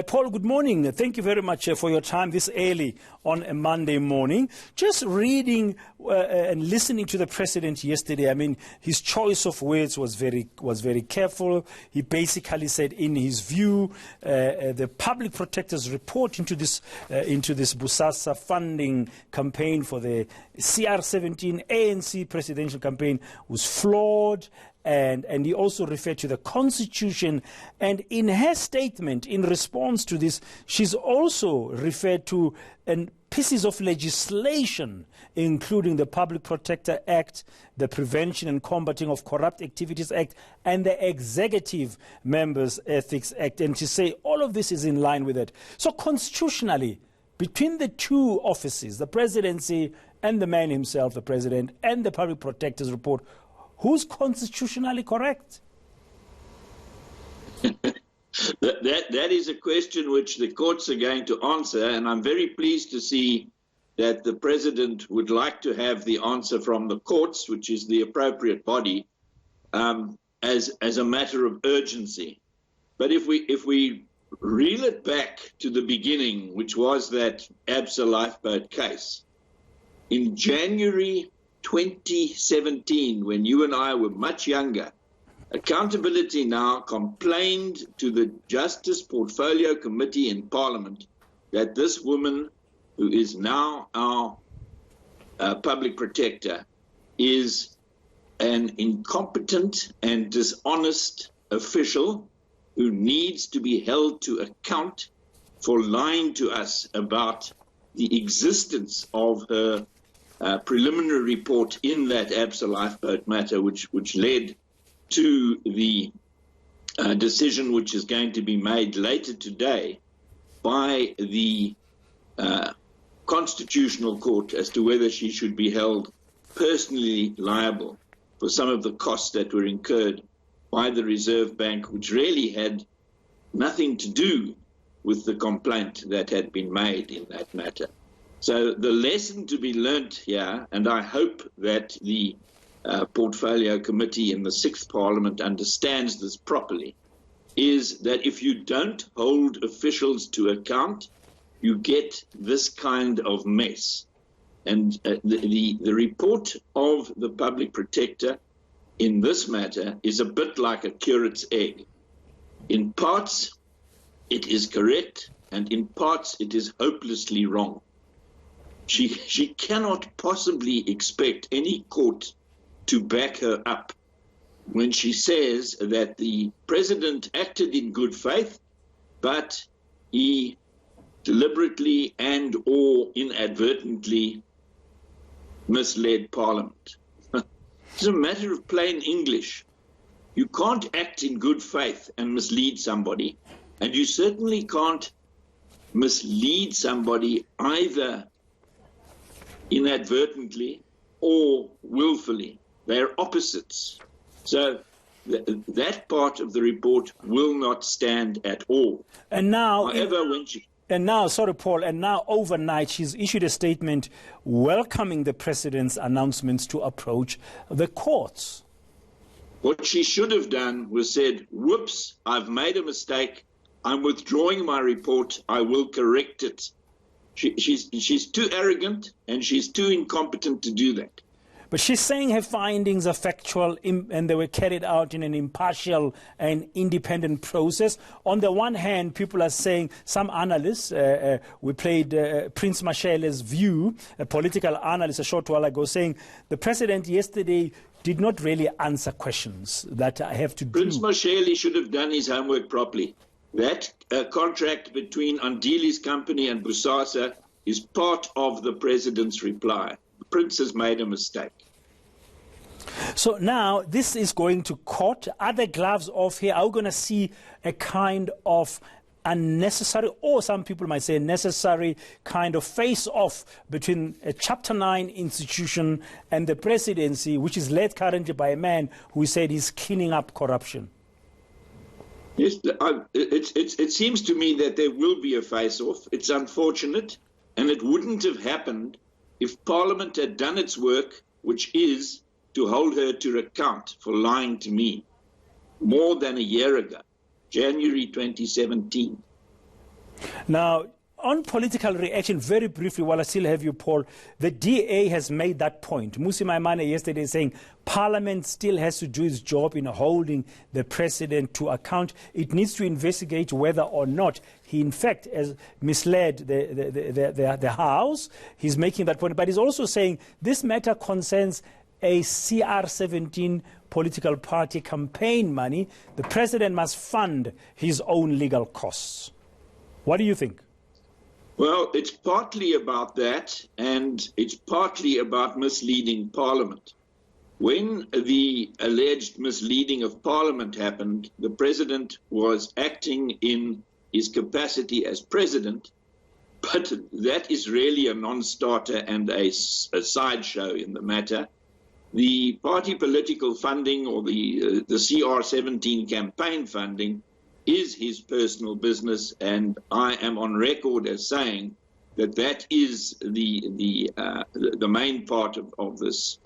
Paul, good morning. Thank you very much for your time this early on a Monday morning. Just reading and listening to the president yesterday, I mean, his choice of words was very careful. He basically said, in his view, the public protector's report into this Busasa funding campaign for the CR17 ANC presidential campaign was flawed. And he also referred to the Constitution. And in her statement, in response to this, she's also referred to pieces of legislation, including the Public Protector Act, the Prevention and Combating of Corrupt Activities Act, and the Executive Members Ethics Act. And she say all of this is in line with it. So constitutionally, between the two offices, the presidency and the man himself, the president, and the Public Protector's report, who's constitutionally correct? That is a question which the courts are going to answer, and I'm very pleased to see that the president would like to have the answer from the courts, which is the appropriate body, as a matter of urgency. But if we reel it back to the beginning, which was that Absa lifeboat case, in January 2017, when you and I were much younger, Accountability Now complained to the Justice Portfolio Committee in Parliament that this woman, who is now our public protector, is an incompetent and dishonest official who needs to be held to account for lying to us about the existence of her preliminary report in that Absa lifeboat matter, which led to the decision which is going to be made later today by the Constitutional Court as to whether she should be held personally liable for some of the costs that were incurred by the Reserve Bank, which really had nothing to do with the complaint that had been made in that matter. So the lesson to be learnt here, and I hope that the Portfolio Committee in the 6th Parliament understands this properly, is that if you don't hold officials to account, you get this kind of mess. And the report of the Public Protector in this matter is a bit like a curate's egg. In parts, it is correct, and in parts, it is hopelessly wrong. She cannot possibly expect any court to back her up when she says that the president acted in good faith, but he deliberately and or inadvertently misled Parliament. It's a matter of plain English. You can't act in good faith and mislead somebody, and you certainly can't mislead somebody either inadvertently or willfully. They're opposites. So that part of the report will not stand at all. And now, however, when she... And now, sorry, Paul, and now overnight she's issued a statement welcoming the president's announcements to approach the courts. What she should have done was said, whoops, I've made a mistake. I'm withdrawing my report. I will correct it. She's too arrogant and she's too incompetent to do that. But she's saying her findings are factual and they were carried out in an impartial and independent process. On the one hand, people are saying, some analysts, we played Prince Mashele's view, a political analyst a short while ago, saying the president yesterday did not really answer questions that I have to do. Prince Mashele should have done his homework properly. That contract between Andili's company and Busasa is part of the president's reply. The prince has made a mistake. So now this is going to court. Are the gloves off here? Are we going to see a kind of unnecessary, or some people might say necessary, kind of face-off between a Chapter 9 institution and the presidency, which is led currently by a man who said he's cleaning up corruption? Yes, it seems to me that there will be a face-off. It's unfortunate, and it wouldn't have happened if Parliament had done its work, which is to hold her to account for lying to me more than a year ago, January 2017. Now, on political reaction, very briefly, while I still have you, Paul, the DA has made that point. Busisiwe Mkhwebane yesterday saying Parliament still has to do its job in holding the president to account. It needs to investigate whether or not he, in fact, has misled the House. He's making that point. But he's also saying this matter concerns a CR17 political party campaign money. The president must fund his own legal costs. What do you think? Well, it's partly about that, and it's partly about misleading Parliament. When the alleged misleading of Parliament happened, the president was acting in his capacity as president, but that is really a non-starter and a sideshow in the matter. The party political funding, or the CR17 campaign funding, is his personal business, and I am on record as saying that that is the main part of this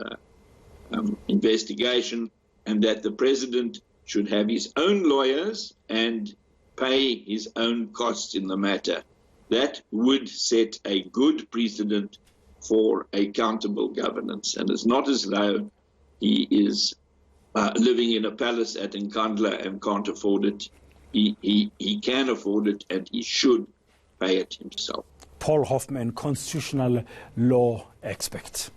investigation, and that the president should have his own lawyers and pay his own costs in the matter. That would set a good precedent for accountable governance, and it's not as though he is living in a palace at Nkandla and can't afford it. He can afford it, and he should pay it himself. Paul Hoffman, constitutional law expert.